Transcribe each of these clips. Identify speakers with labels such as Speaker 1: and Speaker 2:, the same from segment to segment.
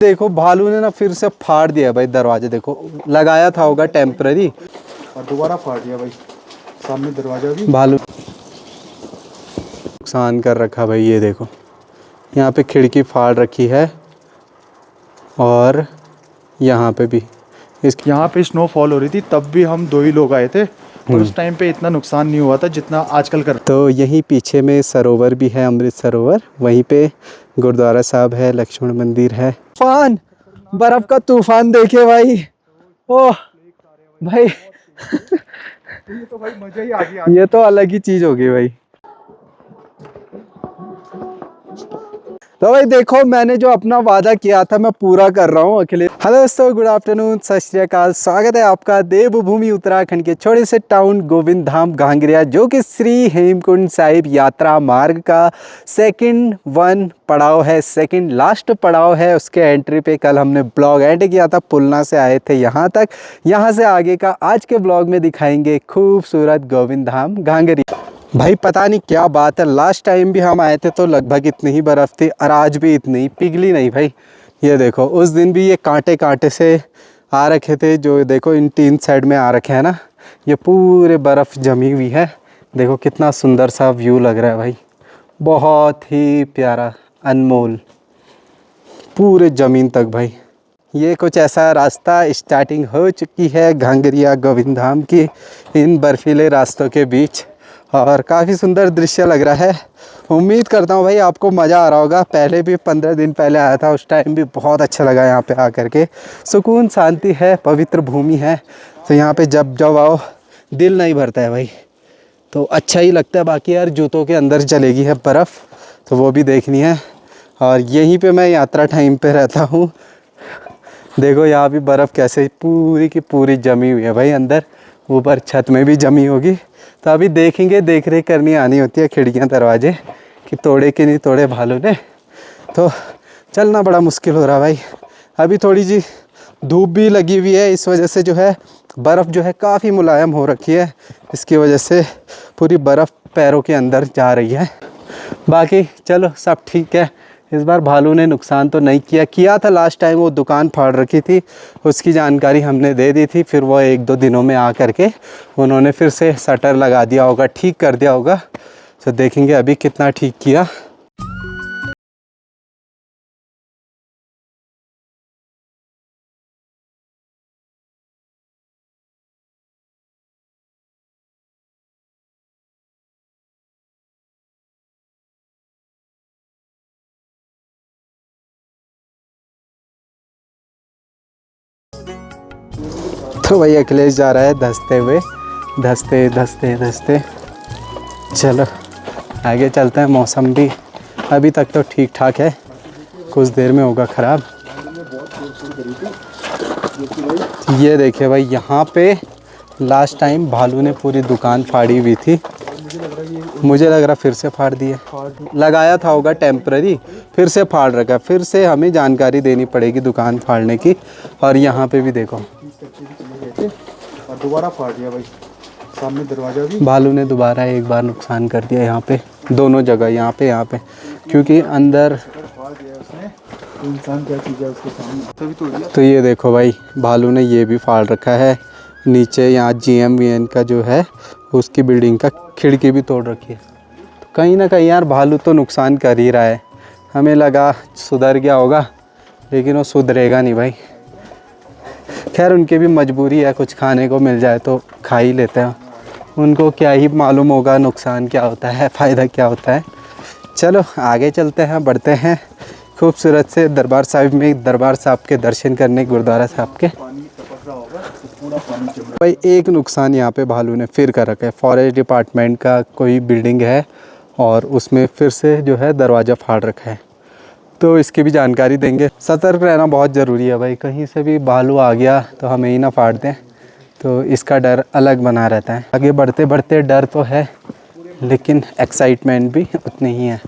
Speaker 1: देखो भालू ने ना फिर से फाड़ दिया भाई दरवाजे। देखो लगाया था होगा टेम्पररी
Speaker 2: और दोबारा फाड़ दिया भाई। सामने दरवाजा भी
Speaker 1: भालू नुकसान कर रखा भाई। ये देखो यहाँ पे खिड़की फाड़ रखी है और यहाँ पे भी
Speaker 2: यहाँ पे स्नोफॉल हो रही थी, तब भी हम 2 ही लोग आए थे और उस टाइम पे इतना नुकसान नहीं हुआ था जितना आजकल कर।
Speaker 1: तो यहीं पीछे में सरोवर भी है, अमृत सरोवर। वहीं पे गुरुद्वारा साहब है, लक्ष्मण मंदिर है। तूफान, बर्फ का तूफान देखे भाई। ओह भाई
Speaker 2: ये तो भाई मजा ही आ गया।
Speaker 1: ये तो अलग ही चीज होगी भाई। तो भाई देखो मैंने जो अपना वादा किया था मैं पूरा कर रहा हूँ अकेले। हेलो दोस्तों, गुड आफ्टरनून, सत श्री अकाल। स्वागत है आपका देवभूमि उत्तराखंड के छोटे से टाउन गोविंद धाम घांगरिया, जो कि श्री हेमकुंड साहिब यात्रा मार्ग का सेकंड पड़ाव है, सेकंड लास्ट पड़ाव है। उसके एंट्री पे कल हमने ब्लॉग एंड किया था, पुलना से आए थे यहाँ तक। यहाँ से आगे का आज के ब्लॉग में दिखाएंगे खूबसूरत गोविंद धाम घांगरिया। भाई पता नहीं क्या बात है, लास्ट टाइम भी हम आए थे तो लगभग इतनी ही बर्फ़ थी और आज भी इतनी पिघली नहीं भाई। ये देखो उस दिन भी ये कांटे कांटे से आ रखे थे, जो देखो इन 3 साइड में आ रखे हैं ना, ये पूरे बर्फ़ जमी हुई है। देखो कितना सुंदर सा व्यू लग रहा है भाई, बहुत ही प्यारा, अनमोल, पूरे ज़मीन तक भाई। ये कुछ ऐसा रास्ता स्टार्टिंग हो चुकी है घांगरिया गोविंद धाम की इन बर्फीले रास्तों के बीच, और काफ़ी सुंदर दृश्य लग रहा है। उम्मीद करता हूँ भाई आपको मज़ा आ रहा होगा। पहले भी 15 दिन पहले आया था, उस टाइम भी बहुत अच्छा लगा यहाँ पे आकर के। सुकून शांति है, पवित्र भूमि है, तो यहाँ पे जब जब आओ दिल नहीं भरता है भाई, तो अच्छा ही लगता है। बाकी यार जूतों के अंदर चलेगी है बर्फ़, तो वो भी देखनी है। और यहीं पर मैं यात्रा टाइम पर रहता हूँ। देखो यहाँ भी बर्फ़ कैसे पूरी की पूरी जमी हुई है भाई, अंदर ऊपर छत में भी जमी होगी। तो अभी देखेंगे, देख रेख करनी आनी होती है खिड़कियाँ दरवाजे कि तोड़े कि नहीं तोड़े भालू ने। तो चलना बड़ा मुश्किल हो रहा भाई। अभी थोड़ी जी धूप भी लगी हुई है, इस वजह से जो है बर्फ़ जो है काफ़ी मुलायम हो रखी है। इसकी वजह से पूरी बर्फ़ पैरों के अंदर जा रही है। बाकी चलो सब ठीक है। इस बार भालू ने नुकसान तो नहीं किया था लास्ट टाइम, वो दुकान फाड़ रखी थी, उसकी जानकारी हमने दे दी थी। फिर वो 1-2 दिनों में आ करके उन्होंने फिर से शटर लगा दिया होगा, ठीक कर दिया होगा। तो देखेंगे अभी कितना ठीक किया। तो भाई अखिलेश जा रहा है धंसते हुए, धंसते धंसते धंसते। चलो आगे चलते हैं। मौसम भी अभी तक तो ठीक ठाक है, कुछ देर में होगा ख़राब। ये देखिए भाई, यहाँ पे लास्ट टाइम भालू ने पूरी दुकान फाड़ी हुई थी। मुझे लग रहा फिर से फाड़ दिए, लगाया था होगा टेम्पररी, फिर से फाड़ रखा। फिर से हमें जानकारी देनी पड़ेगी दुकान फाड़ने की। और यहाँ पे भी देखो
Speaker 2: और दोबारा फाड़ दिया भाई। सामने दरवाजा भी
Speaker 1: भालू ने दोबारा एक बार नुकसान कर दिया यहाँ पे, दोनों जगह, यहाँ पे, क्योंकि अंदर
Speaker 2: फाड़ दिया उसने। तो इंसान क्या चीज़ है उसके सामने, तभी तोड़ दिया।
Speaker 1: तो ये देखो भाई भालू ने ये भी फाड़ रखा है। नीचे यहाँ GMVN का जो है उसकी बिल्डिंग का खिड़की भी तोड़ रखी है। तो कहीं ना कहीं यार भालू तो नुकसान कर ही रहा है। हमें लगा सुधर गया होगा, लेकिन वो सुधरेगा नहीं भाई। खैर उनकी भी मजबूरी है, कुछ खाने को मिल जाए तो खा ही लेते हैं। उनको क्या ही मालूम होगा नुकसान क्या होता है, फ़ायदा क्या होता है। चलो आगे चलते हैं, बढ़ते हैं खूबसूरत से दरबार साहिब में, दरबार साहब के दर्शन करने, गुरुद्वारा साहब के। भाई एक नुकसान यहाँ पे भालू ने फिर कर रखा है। फॉरेस्ट डिपार्टमेंट का कोई बिल्डिंग है और उसमें फिर से जो है दरवाज़ा फाड़ रखा है, तो इसकी भी जानकारी देंगे। सतर्क रहना बहुत ज़रूरी है भाई, कहीं से भी भालू आ गया तो हमें ही ना फाड़ दें, तो इसका डर अलग बना रहता है। आगे बढ़ते बढ़ते डर तो है, लेकिन एक्साइटमेंट भी उतनी ही है।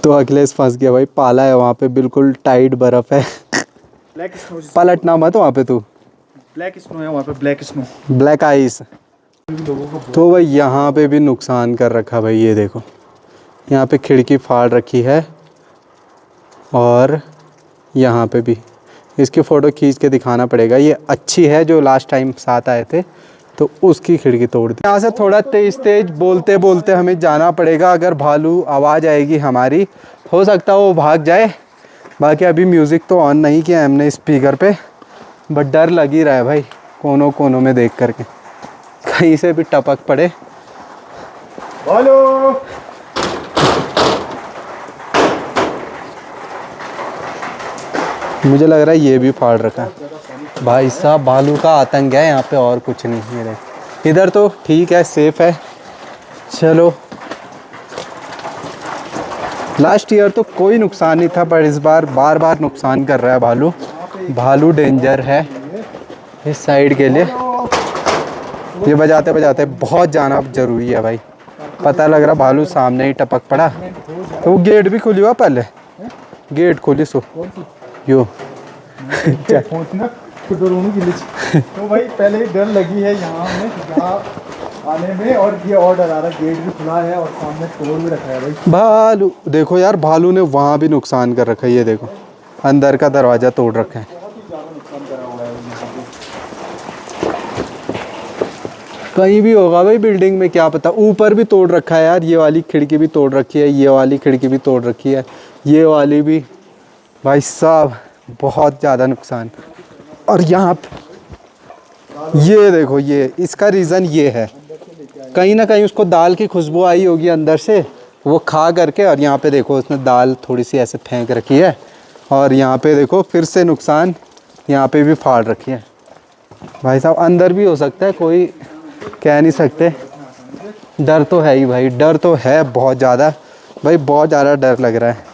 Speaker 1: तो अखिलेश फंस गया भाई, पाला है वहाँ पे, बिल्कुल टाइट बर्फ़ है।
Speaker 2: ब्लैक स्नो,
Speaker 1: पलटना मत वहाँ पे तू।
Speaker 2: ब्लैक स्नो है वहाँ पे, ब्लैक स्नो,
Speaker 1: ब्लैक आइस। तो भाई यहाँ पे भी नुकसान कर रखा भाई, ये देखो यहाँ पे खिड़की फाड़ रखी है और यहाँ पे भी। इसकी फ़ोटो खींच के दिखाना पड़ेगा। ये अच्छी है जो लास्ट टाइम साथ आए थे तो उसकी खिड़की तोड़ दी। यहाँ से थोड़ा तेज़ तेज़ बोलते बोलते हमें जाना पड़ेगा। अगर भालू आवाज़ आएगी हमारी, हो सकता है वो भाग जाए। बाकी अभी म्यूज़िक तो ऑन नहीं किया हमने स्पीकर पे, बट डर लग ही रहा है भाई कोनों कोनों में देख करके, कहीं से भी टपक पड़े।
Speaker 2: हेलो,
Speaker 1: मुझे लग रहा है ये भी फाड़ रखा है भाई साहब। भालू का आतंक है यहाँ पे और कुछ नहीं। मेरे इधर तो ठीक है, सेफ है। चलो, लास्ट ईयर तो कोई नुकसान नहीं था, पर इस बार बार बार नुकसान कर रहा है भालू। भालू डेंजर है इस साइड के लिए। ये बजाते बजाते बहुत जाना जरूरी है भाई। पता लग रहा भालू सामने ही टपक पड़ा। तो वो गेट भी खुली हुआ, पहले गेट खोली सो यो
Speaker 2: तो भाई पहले ही डर लगी है यहाँ आने में, और ये और डरा रहा है। गेट भी खुला है और सामने तोड़ भी रखा है भाई।
Speaker 1: भालू देखो यार, भालू ने वहाँ भी नुकसान कर रखा है। ये देखो अंदर का दरवाज़ा तोड़ रखा है। कहीं भी होगा भाई बिल्डिंग में, क्या पता। ऊपर भी तोड़ रखा है यार। ये वाली खिड़की भी तोड़ रखी है, ये वाली खिड़की भी तोड़ रखी है, ये वाली भी। भाई साहब बहुत ज़्यादा नुकसान। और यहाँ ये देखो, ये इसका रीज़न ये है, कहीं ना कहीं उसको दाल की खुशबू आई होगी अंदर से, वो खा करके। और यहाँ पे देखो उसने दाल थोड़ी सी ऐसे फेंक रखी है। और यहाँ पे देखो फिर से नुकसान, यहाँ पे भी फाड़ रखी है। भाई साहब अंदर भी हो सकता है, कोई कह नहीं सकते। डर तो है ही भाई, डर तो है बहुत ज़्यादा भाई, बहुत ज़्यादा डर लग रहा है।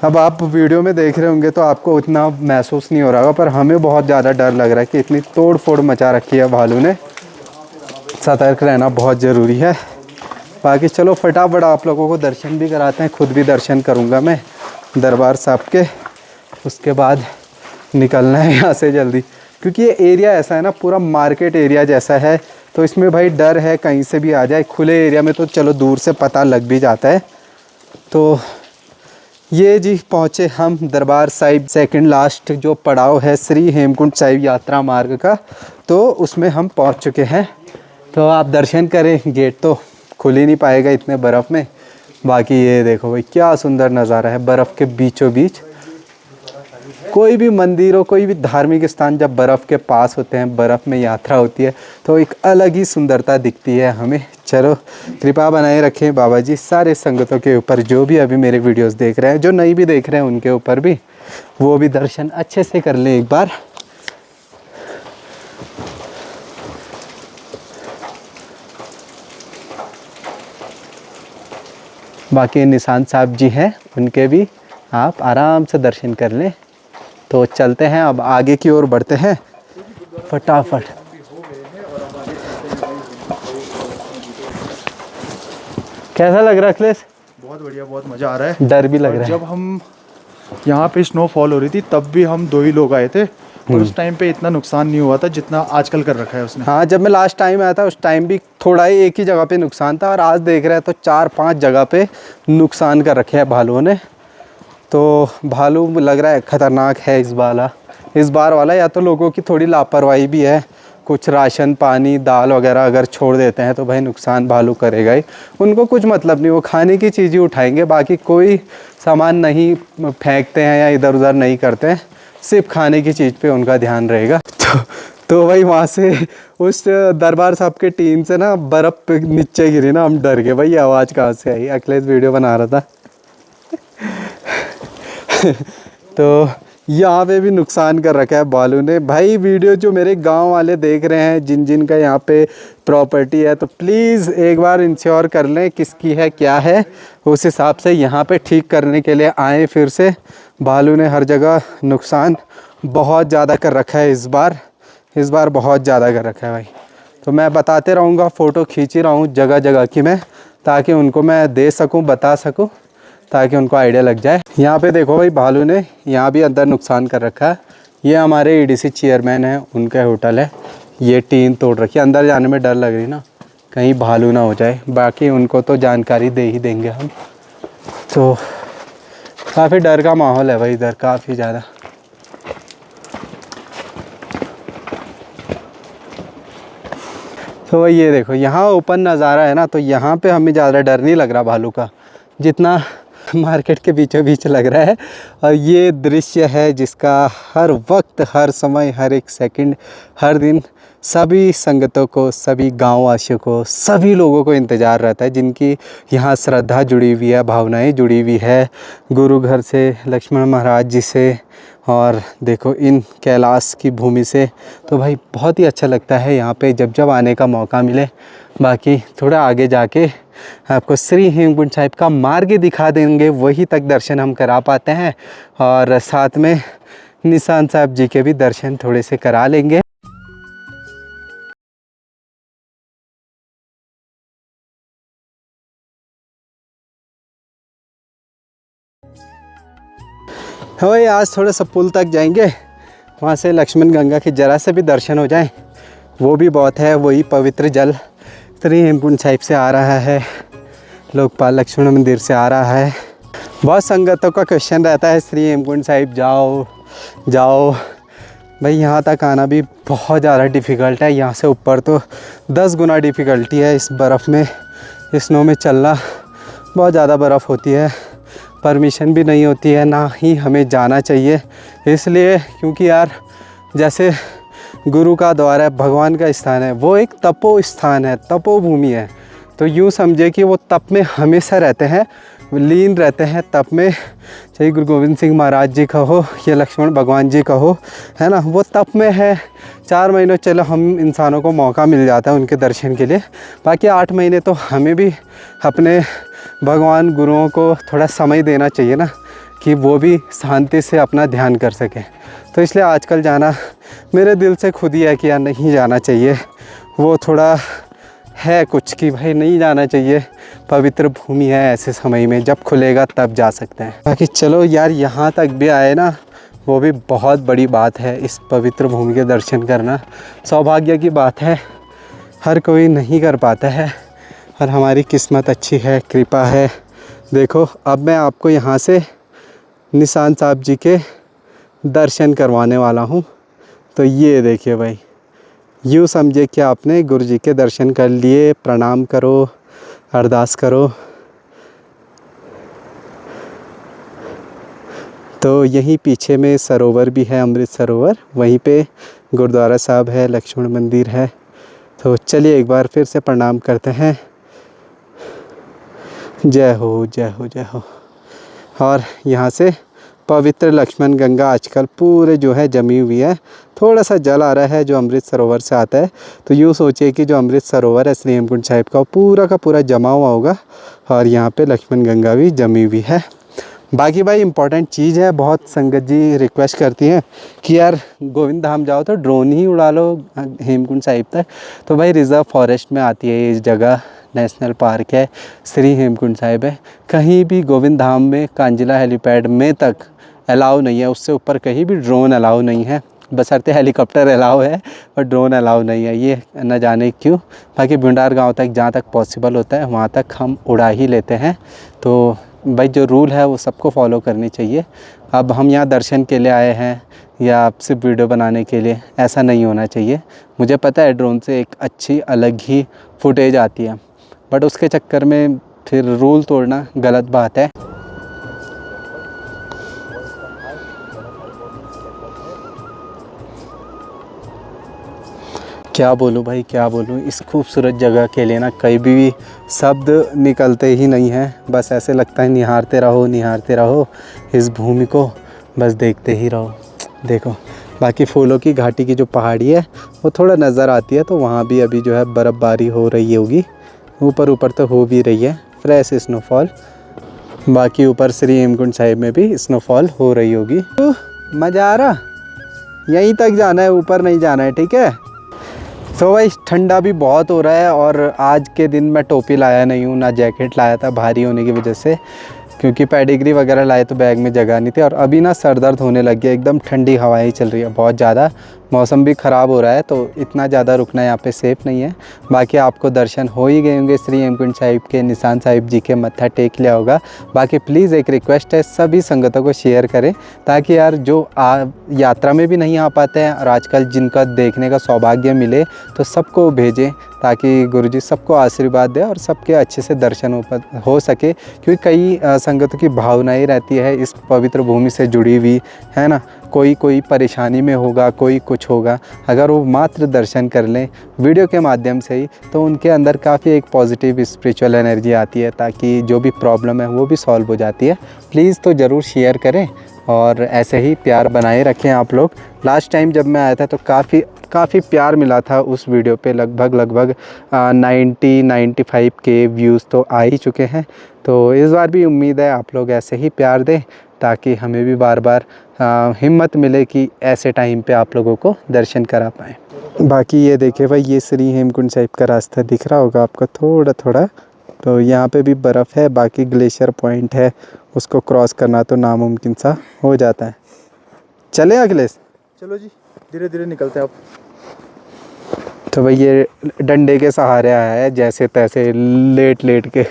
Speaker 1: अब आप वीडियो में देख रहे होंगे तो आपको उतना महसूस नहीं हो रहा होगा, पर हमें बहुत ज़्यादा डर लग रहा है कि इतनी तोड़ फोड़ मचा रखी है भालू ने। सतर्क रहना बहुत ज़रूरी है। बाकी चलो फटाफट आप लोगों को दर्शन भी कराते हैं, खुद भी दर्शन करूँगा मैं दरबार साहब के। उसके बाद निकलना है यहाँ से जल्दी, क्योंकि ये एरिया ऐसा है ना, पूरा मार्केट एरिया जैसा है। तो इसमें भाई डर है कहीं से भी आ जाए। खुले एरिया में तो चलो दूर से पता लग भी जाता है। तो ये जी पहुँचे हम दरबार साहिब। सेकंड लास्ट जो पड़ाव है श्री हेमकुंड साहिब यात्रा मार्ग का, तो उसमें हम पहुँच चुके हैं। तो आप दर्शन करें, गेट तो खुल ही नहीं पाएगा इतने बर्फ़ में। बाकी ये देखो भाई क्या सुंदर नज़ारा है, बर्फ़ के बीचों बीच। कोई भी मंदिर हो, कोई भी धार्मिक स्थान जब बर्फ़ के पास होते हैं, बर्फ़ में यात्रा होती है, तो एक अलग ही सुंदरता दिखती है हमें। चलो कृपा बनाए रखें बाबा जी सारे संगतों के ऊपर, जो भी अभी मेरे वीडियोस देख रहे हैं, जो नहीं भी देख रहे हैं उनके ऊपर भी, वो भी दर्शन अच्छे से कर लें एक बार। बाकी निशांत साहब जी हैं, उनके भी आप आराम से दर्शन कर लें। तो चलते हैं अब आगे की ओर बढ़ते हैं फटाफट। कैसा लग रहा है अखिलेश?
Speaker 2: बहुत बढ़िया, बहुत मज़ा आ रहा है।
Speaker 1: डर भी लग रहा है।
Speaker 2: जब हम यहाँ पे स्नोफॉल हो रही थी तब भी हम 2 ही लोग आए थे, और उस टाइम पे इतना नुकसान नहीं हुआ था जितना आजकल कर रखा है उसने।
Speaker 1: हाँ, जब मैं लास्ट टाइम आया था उस टाइम भी थोड़ा ही एक ही जगह पे नुकसान था, और आज देख रहे हैं तो 4-5 जगह पे नुकसान कर रखे हैं भालुओं ने। तो भालू लग रहा है ख़तरनाक है इस बार वाला। या तो लोगों की थोड़ी लापरवाही भी है, कुछ राशन पानी दाल वगैरह अगर छोड़ देते हैं तो भाई नुकसान भालू करेगा ही। उनको कुछ मतलब नहीं, वो खाने की चीज़ ही उठाएंगे, बाकी कोई सामान नहीं फेंकते हैं या इधर उधर नहीं करते हैं, सिर्फ खाने की चीज़ पे उनका ध्यान रहेगा। तो भाई वहाँ से उस दरबार साहब के टीन से ना बर्फ़ पे नीचे गिरी ना, हम डर गए भाई आवाज़ कहाँ से आई। अखिलेश वीडियो बना रहा था। तो यहाँ पे भी नुकसान कर रखा है भालू ने। भाई वीडियो जो मेरे गांव वाले देख रहे हैं, जिन का यहाँ पे प्रॉपर्टी है, तो प्लीज़ एक बार इंश्योर कर लें किसकी है क्या है, उस हिसाब से यहाँ पे ठीक करने के लिए आएँ फिर से। भालू ने हर जगह नुकसान बहुत ज़्यादा कर रखा है इस बार बहुत ज़्यादा कर रखा है भाई। तो मैं बताते रहूँगा, फ़ोटो खींच ही रहा हूँ जगह जगह की मैं, ताकि उनको मैं दे सकूँ, बता सकूँ, ताकि उनको आइडिया लग जाए। यहाँ पे देखो भाई भालू ने यहाँ भी अंदर नुकसान कर रखा है। ये हमारे EDC चेयरमैन हैं, उनका होटल है। ये टीन तोड़ रखी है, अंदर जाने में डर लग रही ना, कहीं भालू ना हो जाए। बाकी उनको तो जानकारी दे ही देंगे हम। तो काफ़ी डर का माहौल है भाई इधर, काफ़ी ज़्यादा। तो ये देखो यहाँ ओपन नज़ारा है ना, तो यहाँ पे हमें ज़्यादा डर नहीं लग रहा भालू का, जितना मार्केट के बीचों बीच लग रहा है। और ये दृश्य है जिसका हर वक्त, हर समय, हर एक सेकंड, हर दिन सभी संगतों को, सभी गाँववासियों को, सभी लोगों को इंतज़ार रहता है, जिनकी यहाँ श्रद्धा जुड़ी हुई है, भावनाएं जुड़ी हुई है गुरु घर से, लक्ष्मण महाराज जी से, और देखो इन कैलाश की भूमि से। तो भाई बहुत ही अच्छा लगता है यहाँ पे जब जब आने का मौका मिले। बाकी थोड़ा आगे जाके आपको श्री हेमकुंड साहिब का मार्ग दिखा देंगे, वहीं तक दर्शन हम करा पाते हैं, और साथ में निशान साहब जी के भी दर्शन थोड़े से करा लेंगे। भाई आज थोड़ा सा पुल तक जाएंगे, वहाँ से लक्ष्मण गंगा के जरा से भी दर्शन हो जाए, वो भी बहुत है। वही पवित्र जल श्री हेमकुंड साहिब से आ रहा है, लोकपाल लक्ष्मण मंदिर से आ रहा है। बहुत संगतों का क्वेश्चन रहता है श्री हेमकुंड साहिब जाओ जाओ, भाई यहाँ तक आना भी बहुत ज़्यादा डिफ़िकल्ट है। यहाँ से ऊपर तो 10 गुना डिफ़िकल्टी है। इस बर्फ़ में, स्नो में चलना, बहुत ज़्यादा बर्फ़ होती है, परमिशन भी नहीं होती है, ना ही हमें जाना चाहिए। इसलिए क्योंकि यार जैसे गुरु का द्वार है, भगवान का स्थान है, वो एक तपो स्थान है, तपोभूमि है। तो यूँ समझे कि वो तप में हमेशा रहते हैं, लीन रहते हैं तप में। चाहे गुरु गोविंद सिंह महाराज जी का हो या लक्ष्मण भगवान जी का हो, है ना, वो तप में है। 4 महीनों चलो हम इंसानों को मौका मिल जाता है उनके दर्शन के लिए, बाकी 8 महीने तो हमें भी अपने भगवान गुरुओं को थोड़ा समय देना चाहिए ना, कि वो भी शांति से अपना ध्यान कर सकें। तो इसलिए आजकल जाना मेरे दिल से खुद ही है कि यार नहीं जाना चाहिए। वो थोड़ा है कुछ कि भाई नहीं जाना चाहिए, पवित्र भूमि है, ऐसे समय में जब खुलेगा तब जा सकते हैं। बाकी चलो यार यहाँ तक भी आए ना, वो भी बहुत बड़ी बात है। इस पवित्र भूमि के दर्शन करना सौभाग्य की बात है, हर कोई नहीं कर पाता है, और हमारी किस्मत अच्छी है, कृपा है। देखो अब मैं आपको यहाँ से निशान साहब जी के दर्शन करवाने वाला हूँ। तो ये देखिए भाई, यूँ समझे कि आपने गुरु जी के दर्शन कर लिए, प्रणाम करो, अरदास करो। तो यहीं पीछे में सरोवर भी है, अमृत सरोवर, वहीं पे गुरुद्वारा साहब है, लक्ष्मण मंदिर है। तो चलिए एक बार फिर से प्रणाम करते हैं। जय हो जय हो जय हो। और यहाँ से पवित्र लक्ष्मण गंगा आजकल पूरे जो है जमी हुई है, थोड़ा सा जल आ रहा है जो अमृत सरोवर से आता है। तो यूँ सोचिए कि जो अमृत सरोवर है श्री हेमकुंड साहिब का, पूरा का पूरा जमा हुआ होगा, और यहाँ पे लक्ष्मण गंगा भी जमी हुई है। बाकी भाई इंपॉर्टेंट चीज़ है, बहुत संगत जी रिक्वेस्ट करती हैं कि यार गोविंद धाम जाओ तो ड्रोन ही उड़ा लो हेमकुंड साहिब तक। तो भाई रिज़र्व फॉरेस्ट में आती है ये जगह, नेशनल पार्क है, श्री हेमकुंड साहिब है। कहीं भी गोविंद धाम में कांजिला हेलीपैड में तक अलाउ नहीं है, उससे ऊपर कहीं भी ड्रोन अलाउ नहीं है, बशर्ते हेलीकॉप्टर अलाउ है और ड्रोन अलाउ नहीं है। ये न जाने क्यों। बाकी भुंडार गांव तक जहाँ तक पॉसिबल होता है वहाँ तक हम उड़ा ही लेते हैं। तो भाई जो रूल है वो सबको फॉलो करनी चाहिए। अब हम यहाँ दर्शन के लिए आए हैं या आपसे वीडियो बनाने के लिए, ऐसा नहीं होना चाहिए। मुझे पता है ड्रोन से एक अच्छी अलग ही फुटेज आती है, बट उसके चक्कर में फिर रूल तोड़ना गलत बात है। क्या बोलूँ भाई, क्या बोलूँ, इस खूबसूरत जगह के लिए ना कहीं भी शब्द निकलते ही नहीं हैं। बस ऐसे लगता है निहारते रहो इस भूमि को, बस देखते ही रहो। देखो बाकी फूलों की घाटी की जो पहाड़ी है वो थोड़ा नज़र आती है, तो वहाँ भी अभी जो है बर्फ़बारी हो रही होगी, ऊपर तो हो भी रही है फ्रेश स्नोफॉल। बाकी ऊपर श्री हेमकुंड साहिब में भी स्नोफॉल हो रही होगी। तो मज़ा आ रहा, यहीं तक जाना है, ऊपर नहीं जाना है, ठीक है। तो भाई ठंडा भी बहुत हो रहा है, और आज के दिन मैं टोपी लाया नहीं हूँ, ना जैकेट लाया था भारी होने की वजह से, क्योंकि पेडिग्री वगैरह लाए तो बैग में जगह नहीं थी। और अभी ना सर दर्द होने लग गया, एकदम ठंडी हवाएं चल रही है बहुत ज़्यादा, मौसम भी ख़राब हो रहा है, तो इतना ज़्यादा रुकना यहाँ पे सेफ़ नहीं है। बाकी आपको दर्शन हो ही गए होंगे श्री हेमकुंड साहिब के, निशान साहिब जी के मत्था टेक लिया होगा। बाकी प्लीज़ एक रिक्वेस्ट है, सभी संगतों को शेयर करें, ताकि यार जो यात्रा में भी नहीं आ पाते हैं और आजकल जिनका देखने का सौभाग्य मिले तो सबको भेजें, ताकि गुरुजी सबको आशीर्वाद दे और सबके अच्छे से दर्शन हो सके। क्योंकि कई संगतों की भावनाएं रहती है इस पवित्र भूमि से जुड़ी हुई, है ना। कोई परेशानी में होगा, कोई कुछ होगा, अगर वो मात्र दर्शन कर लें वीडियो के माध्यम से ही, तो उनके अंदर काफ़ी एक पॉजिटिव स्पिरिचुअल एनर्जी आती है, ताकि जो भी प्रॉब्लम है वो भी सॉल्व हो जाती है। प्लीज़ तो ज़रूर शेयर करें और ऐसे ही प्यार बनाए रखें आप लोग। लास्ट टाइम जब मैं आया था तो काफ़ी प्यार मिला था उस वीडियो पे, लगभग 90-95 के व्यूज़ तो आ ही चुके हैं। तो इस बार भी उम्मीद है आप लोग ऐसे ही प्यार दें, ताकि हमें भी बार बार हिम्मत मिले कि ऐसे टाइम पे आप लोगों को दर्शन करा पाएँ। बाकी ये देखिए भाई, ये श्री हेमकुंड साहिब का रास्ता दिख रहा होगा आपको थोड़ा थोड़ा, तो यहाँ पे भी बर्फ़ है। बाकी ग्लेशियर पॉइंट है, उसको क्रॉस करना तो नामुमकिन सा हो जाता है। चले अखिलेश?
Speaker 2: चलो जी, धीरे धीरे निकलते हैं अब।
Speaker 1: तो भाई ये डंडे के सहारे आया है, जैसे तैसे लेट के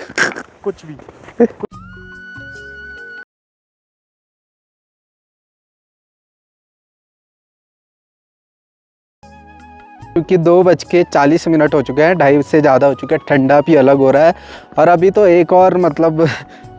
Speaker 2: कुछ भी।
Speaker 1: क्योंकि 2:40 हो चुके हैं, 2:30 से ज़्यादा हो चुके हैं, ठंडा भी अलग हो रहा है। और अभी तो एक और मतलब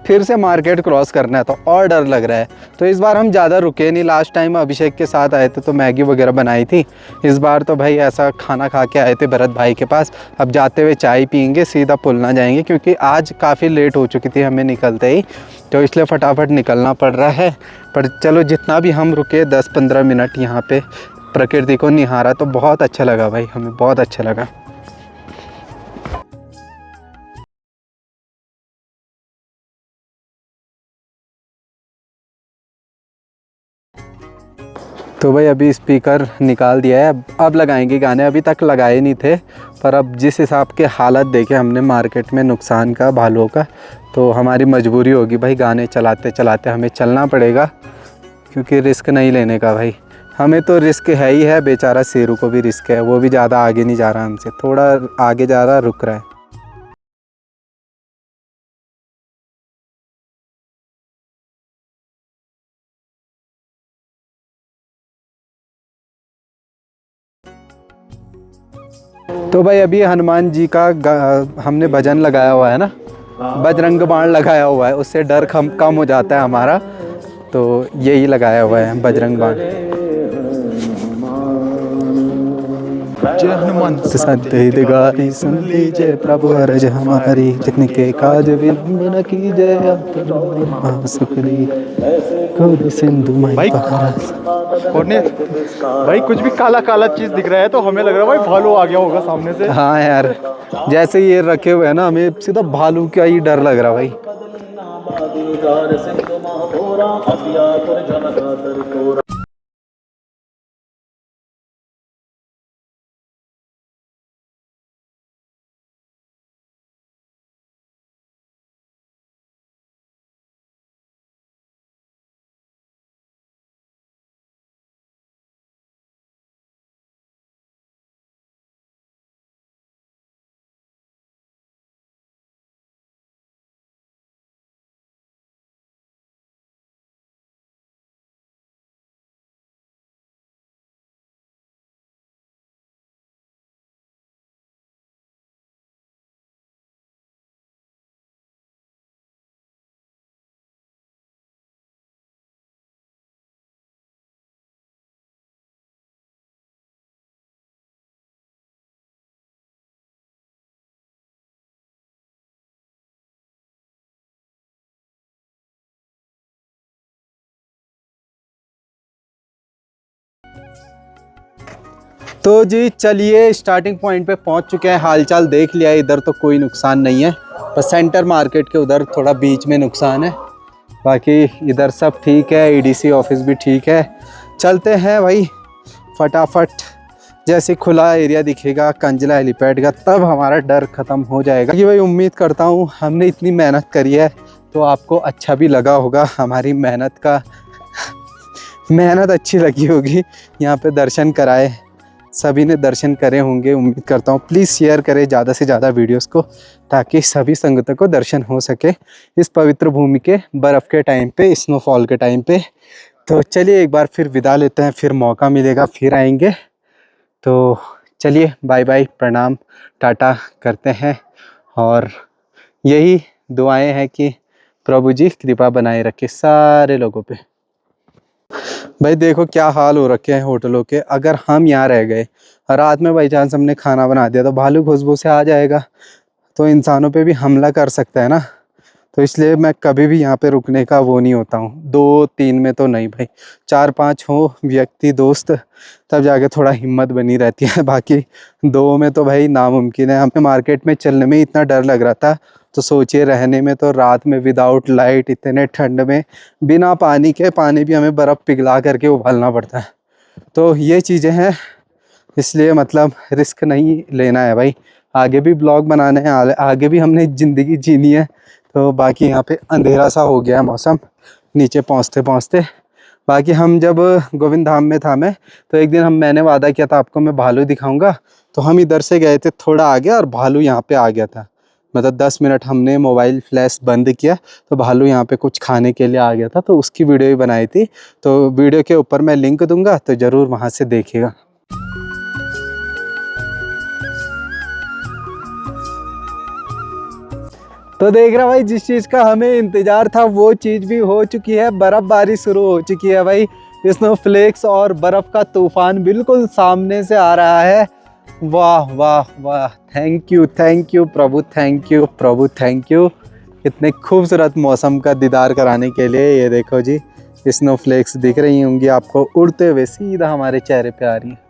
Speaker 1: फिर से मार्केट क्रॉस करना है, तो और डर लग रहा है। तो इस बार हम ज़्यादा रुके नहीं। लास्ट टाइम अभिषेक के साथ आए थे तो मैगी वगैरह बनाई थी। इस बार तो भाई ऐसा खाना खा के आए थे भरत भाई के पास। अब जाते हुए चाय पियेंगे, सीधा पुलना जाएंगे, क्योंकि आज काफ़ी लेट हो चुकी थी हमें निकलते ही, तो इसलिए फटाफट निकलना पड़ रहा है। पर चलो, जितना भी हम रुके 10-15 मिनट यहाँ पे प्रकृति को निहारा, तो बहुत अच्छा लगा भाई, हमें बहुत अच्छा लगा। तो भाई अभी स्पीकर निकाल दिया है, अब लगाएंगे गाने। अभी तक लगाए नहीं थे, पर अब जिस हिसाब के हालत देखे हमने मार्केट में नुकसान का, भालुओं का, तो हमारी मजबूरी होगी भाई, गाने चलाते चलाते हमें चलना पड़ेगा, क्योंकि रिस्क नहीं लेने का भाई। हमें तो रिस्क है ही है, बेचारा शेरू को भी रिस्क है, वो भी ज़्यादा आगे नहीं जा रहा हमसे, थोड़ा आगे जा रहा, रुक रहा है। तो भाई अभी हनुमान जी का हमने भजन लगाया हुआ है ना, बजरंग बाण लगाया हुआ है, उससे डर कम हो जाता है हमारा, तो यही लगाया हुआ है बजरंग बाण।
Speaker 2: जय हनुमान
Speaker 1: संत हितगारी सुन लीजिए, प्रभु अरज हमारी, जिनके काज विलंब न कीजिए, सिंधु
Speaker 2: भाई कौन है भाई? कुछ भी काला काला चीज दिख रहा है तो हमें लग रहा है भाई भालू आ गया होगा सामने से।
Speaker 1: हाँ यार, जैसे ये रखे हुए हैं ना, हमें सीधा भालू का ही डर लग रहा भाई। तो जी चलिए, स्टार्टिंग पॉइंट पे पहुंच चुके हैं, हालचाल देख लिया है। इधर तो कोई नुकसान नहीं है, बस सेंटर मार्केट के उधर थोड़ा बीच में नुकसान है, बाकी इधर सब ठीक है। ईडीसी ऑफिस भी ठीक है। चलते हैं भाई फटाफट, जैसे खुला एरिया दिखेगा कंजला हेलीपैड का, तब हमारा डर ख़त्म हो जाएगा। कि भाई उम्मीद करता हूँ हमने इतनी मेहनत करी है तो आपको अच्छा भी लगा होगा हमारी मेहनत का मेहनत अच्छी लगी होगी। यहाँ पे दर्शन कराए, सभी ने दर्शन करे होंगे उम्मीद करता हूँ। प्लीज़ शेयर करें ज़्यादा से ज़्यादा वीडियोस को, ताकि सभी संगतों को दर्शन हो सके इस पवित्र भूमि के बर्फ़ के टाइम पे, स्नोफॉल के टाइम पे। तो चलिए एक बार फिर विदा लेते हैं, फिर मौका मिलेगा फिर आएंगे। तो चलिए बाय बाय, प्रणाम, टाटा करते हैं। और यही दुआएं हैं कि प्रभु जी कृपा बनाए रखे सारे लोगों पे। भाई देखो क्या हाल हो रखे हैं होटलों के। अगर हम यहाँ रह गए और रात में बाई चांस हमने खाना बना दिया तो भालू खुशबू से आ जाएगा, तो इंसानों पे भी हमला कर सकता है ना। तो इसलिए मैं कभी भी यहाँ पे रुकने का वो नहीं होता हूँ। 2-3 में तो नहीं भाई, 4-5 हो व्यक्ति दोस्त, तब जाके थोड़ा हिम्मत बनी रहती है। बाकी 2 में तो भाई नामुमकिन है। हमें मार्केट में चलने में इतना डर लग रहा था, तो सोचिए रहने में। तो रात में विदाउट लाइट, इतने ठंड में, बिना पानी के, पानी भी हमें बर्फ़ पिघला करके उबालना पड़ता है। तो ये चीज़ें हैं, इसलिए मतलब रिस्क नहीं लेना है भाई। आगे भी ब्लॉग बनाने हैं, आगे भी हमने ज़िंदगी जीनी है। तो बाकी यहाँ पे अंधेरा सा हो गया है मौसम नीचे पहुँचते पहुँचते। बाकी हम जब गोविंद धाम में था मैं, तो एक दिन मैंने वादा किया था आपको मैं भालू दिखाऊंगा। तो हम इधर से गए थे थोड़ा आगे और भालू यहाँ पे आ गया था। मतलब 10 मिनट हमने मोबाइल फ्लैश बंद किया तो भालू यहाँ पे कुछ खाने के लिए आ गया था, तो उसकी वीडियो भी बनाई थी। तो वीडियो के ऊपर मैं लिंक दूंगा, तो ज़रूर वहाँ से देखिएगा। तो देख रहा भाई, जिस चीज़ का हमें इंतज़ार था वो चीज़ भी हो चुकी है। बर्फ़बारी शुरू हो चुकी है भाई। स्नो फ्लेक्स और बर्फ़ का तूफान बिल्कुल सामने से आ रहा है। वाह वाह वाह, thank you Prabhu, thank you Prabhu, thank you इतने खूबसूरत मौसम का दीदार कराने के लिए। ये देखो जी, स्नो फ्लेक्स दिख रही होंगी आपको उड़ते हुए, सीधा हमारे चेहरे पे आ रही है।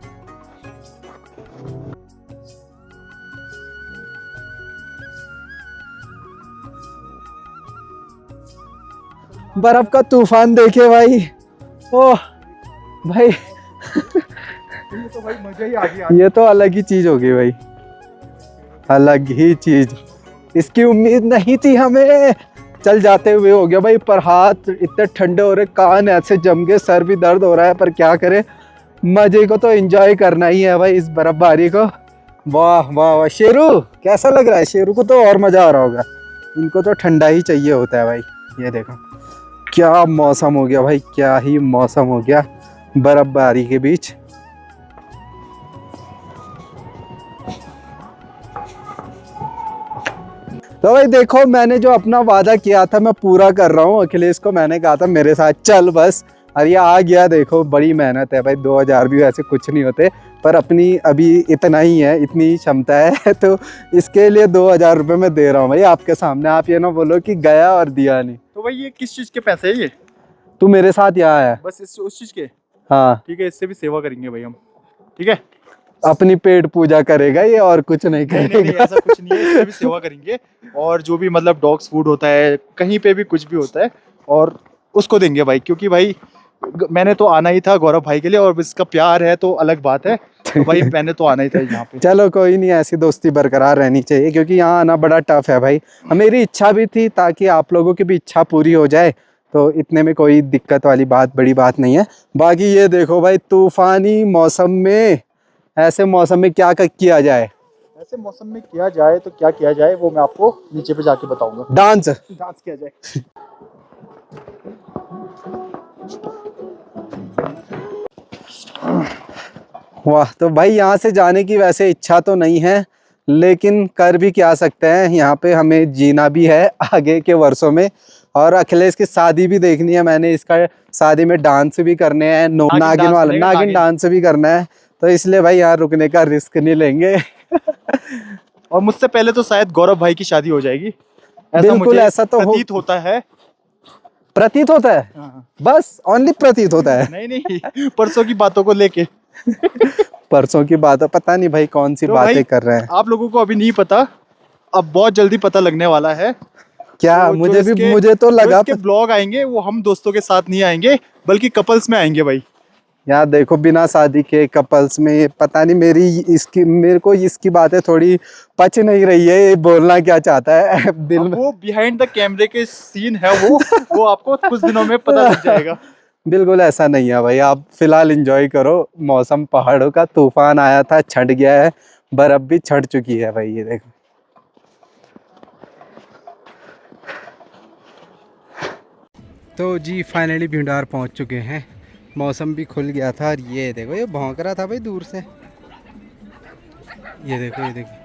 Speaker 1: बर्फ का तूफान देखे भाई। ओह भाई
Speaker 2: ये तो भाई मजा ही आ गया।
Speaker 1: ये तो अलग ही चीज होगी भाई, अलग ही चीज। इसकी उम्मीद नहीं थी हमें। चल जाते हुए हो गया भाई, पर हाथ इतने ठंडे हो रहे, कान ऐसे जम गए, सर भी दर्द हो रहा है, पर क्या करे, मजे को तो एंजॉय करना ही है भाई इस बर्फबारी को। वाह वाह वाह, शेरू कैसा लग रहा है? शेरू को तो और मजा आ रहा होगा, इनको तो ठंडा ही चाहिए होता है भाई। ये देखो क्या मौसम हो गया भाई, क्या ही मौसम हो गया बर्फबारी के बीच। तो भाई देखो, मैंने जो अपना वादा किया था मैं पूरा कर रहा हूँ। अखिलेश को मैंने कहा था मेरे साथ चल बस, और ये आ गया। देखो बड़ी मेहनत है भाई, 2000 भी वैसे कुछ नहीं होते, पर अपनी अभी इतना ही है, इतनी क्षमता है। तो इसके लिए 2000 रुपये मैं दे रहा हूँ भाई आपके सामने। आप ये ना बोलो कि गया और दिया नहीं।
Speaker 2: तो भाई ये किस चीज के पैसे है ये?
Speaker 1: तू मेरे साथ यहाँ है।
Speaker 2: बस इस उस चीज के?
Speaker 1: हाँ
Speaker 2: ठीक है, इससे भी सेवा करेंगे भाई हम। ठीक है,
Speaker 1: अपनी पेट पूजा करेगा ये, और कुछ नहीं
Speaker 2: नहीं
Speaker 1: करेगा।
Speaker 2: ऐसा कुछ नहीं है, इससे भी सेवा करेंगे। और जो भी मतलब डॉग्स फूड होता है, कहीं पे भी कुछ भी होता है, और उसको देंगे भाई। क्योंकि भाई मैंने तो आना ही था गौरव भाई के लिए, और इसका प्यार है तो अलग बात है। तो भाई मैंने तो आना ही था यहाँ पे।
Speaker 1: चलो कोई नहीं, ऐसी दोस्ती बरकरार रहनी चाहिए, क्योंकि यहाँ आना बड़ा टफ है भाई। मेरी इच्छा भी थी ताकि आप लोगों की भी इच्छा पूरी हो जाए, तो इतने में कोई दिक्कत वाली बात, बड़ी बात नहीं है। बाकी ये देखो भाई, तूफानी मौसम में, ऐसे मौसम में क्या किया जाए?
Speaker 2: ऐसे मौसम में किया जाए तो क्या किया जाए, वो मैं आपको नीचे पे जाके बताऊंगा।
Speaker 1: डांस।
Speaker 2: डांस किया जाए।
Speaker 1: वाह, तो भाई यहाँ से जाने की वैसे इच्छा तो नहीं है, लेकिन कर भी क्या सकते हैं, यहाँ पे हमें जीना भी है आगे के वर्षों में। और अखिलेश की शादी भी देखनी है मैंने, इसका शादी में डांस भी करने हैं, नागिन वाला नागिन डांस भी करना है। तो इसलिए भाई यहाँ रुकने का रिस्क नहीं लेंगे।
Speaker 2: और मुझसे पहले तो शायद गौरव भाई की शादी हो जाएगी, ऐसा
Speaker 1: बिल्कुल,
Speaker 2: मुझे
Speaker 1: ऐसा तो
Speaker 2: प्रतीत होता है।
Speaker 1: प्रतीत होता है,
Speaker 2: हाँ।
Speaker 1: बस ओनली प्रतीत होता है।
Speaker 2: नहीं परसों की बातों को लेके।
Speaker 1: परसों की बात है, पता नहीं भाई कौन सी
Speaker 2: तो
Speaker 1: बातें
Speaker 2: भाई,
Speaker 1: कर रहे हैं।
Speaker 2: आप लोगों को अभी नहीं पता, अब बहुत जल्दी पता लगने वाला है।
Speaker 1: क्या?
Speaker 2: तो
Speaker 1: मुझे तो लगा
Speaker 2: जो ब्लॉग आएंगे वो हम दोस्तों के साथ नहीं आएंगे, बल्कि कपल्स में आएंगे भाई।
Speaker 1: यार देखो, बिना शादी के कपल्स में, पता नहीं मेरे को इसकी बातें थोड़ी पच नहीं रही है। ये बोलना क्या चाहता है दिल में?
Speaker 2: वो बिहाइंड द कैमरे के सीन है, वो आपको कुछ दिनों में पता लग जाएगा।
Speaker 1: बिल्कुल ऐसा नहीं है भाई, आप फिलहाल एंजॉय करो मौसम। पहाड़ों का तूफान आया था, छट गया है, बर्फ भी छट चुकी है भाई, ये देखो। तो जी फाइनली भिंडार पहुंच चुके हैं। मौसम भी खुल गया था और ये देखो, ये भौंक रहा था भाई दूर से। ये देखो, ये देखो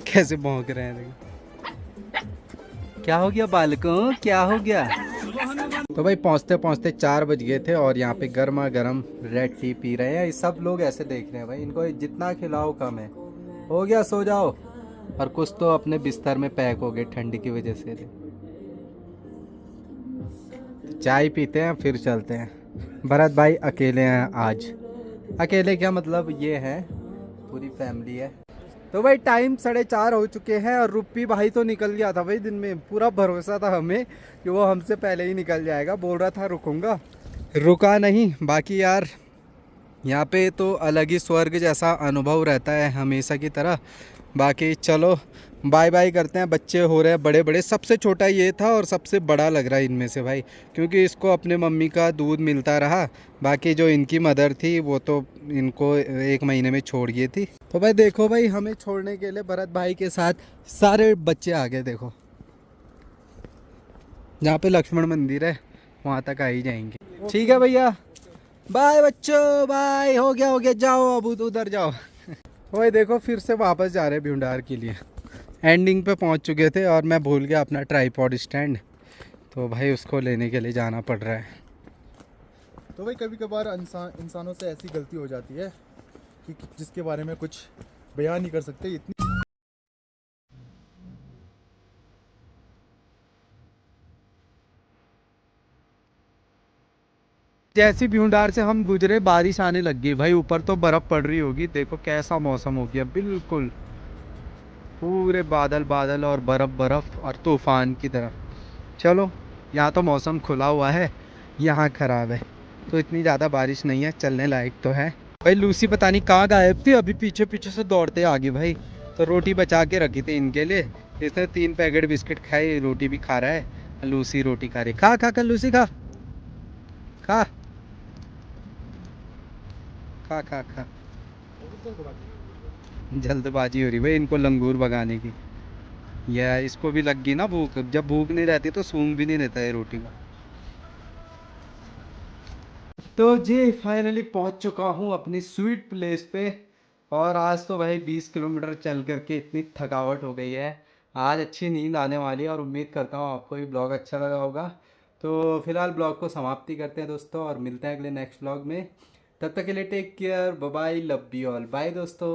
Speaker 1: कैसे भौंक रहे हैं, देखो। क्या हो गया बालकों, क्या हो गया? तो भाई पहुंचते पहुंचते 4 बज गए थे और यहाँ पे गर्मा गर्म रेड टी पी रहे हैं। ये सब लोग ऐसे देख रहे हैं भाई, इनको जितना खिलाओ कम है। हो गया, सो जाओ। और कुछ तो अपने बिस्तर में पैक हो गए ठंडी की वजह से। चाय पीते हैं फिर चलते हैं। भरत भाई अकेले हैं आज। अकेले क्या मतलब, ये है पूरी फैमिली है। तो भाई टाइम 4:30 हो चुके हैं और रुप्पी भाई तो निकल गया था भाई दिन में। पूरा भरोसा था हमें कि वो हमसे पहले ही निकल जाएगा, बोल रहा था रुकूंगा, रुका नहीं। बाकी यार यहाँ पे तो अलग ही स्वर्ग जैसा अनुभव रहता है हमेशा की तरह। बाकी चलो बाय बाय करते हैं। बच्चे हो रहे हैं बड़े बड़े। सबसे छोटा ये था और सबसे बड़ा लग रहा है इनमें से भाई, क्योंकि इसको अपने मम्मी का दूध मिलता रहा। बाकी जो इनकी मदर थी वो तो इनको 1 महीने में छोड़ गई थी। तो भाई देखो भाई, हमें छोड़ने के लिए भरत भाई के साथ सारे बच्चे आ गए। देखो जहाँ पे लक्ष्मण मंदिर है वहाँ तक आ ही जाएंगे। ठीक है भैया, बाय बच्चों, बाय। हो गया हो गया, जाओ अब उधर जाओ। भाई देखो फिर से वापस जा रहे हैं भीमडार के लिए। एंडिंग पे पहुंच चुके थे और मैं भूल गया अपना ट्राईपॉड स्टैंड, तो भाई उसको लेने के लिए जाना पड़ रहा है।
Speaker 2: तो भाई कभी कभार इंसानों से ऐसी गलती हो जाती है कि जिसके बारे में कुछ बयान नहीं कर सकते। इतनी
Speaker 1: जैसी भीमडार से हम गुजरे बारिश आने लग गई भाई। ऊपर तो बर्फ़ पड़ रही होगी, देखो कैसा मौसम हो गया, बिल्कुल पूरे बादल बादल और बर्फ़ बर्फ़ और तूफान की तरह। चलो यहाँ तो मौसम खुला हुआ है, यहाँ ख़राब है तो इतनी ज़्यादा बारिश नहीं है, चलने लायक तो है। भाई लूसी पता नहीं कहाँ गायब थी, अभी पीछे पीछे से दौड़ते आ गई भाई। तो रोटी बचा के रखी थी इनके लिए, इसने 3 पैकेट बिस्किट खाए, रोटी भी खा रहा है। लूसी रोटी खा रही, खा खा कर लूसी खा खा खा खा खा। जल्दबाजी हो रही भाई इनको लंगूर भगाने की। या इसको भी लग गई ना भूख, जब भूख नहीं रहती तो सूंघ भी नहीं रहता है रोटी का। तो जी फाइनली पहुंच चुका हूं अपनी स्वीट प्लेस पे। और आज तो भाई 20 किलोमीटर चल करके इतनी थकावट हो गई है, आज अच्छी नींद आने वाली है और उम्मीद करता हूं आपको ये ब्लॉग अच्छा लगा होगा। तो फिलहाल ब्लॉग को समाप्ति करते हैं दोस्तों और मिलते हैं अगले नेक्स्ट ब्लॉग में। तब तक के लिए take care, bye bye, love you all, bye दोस्तों।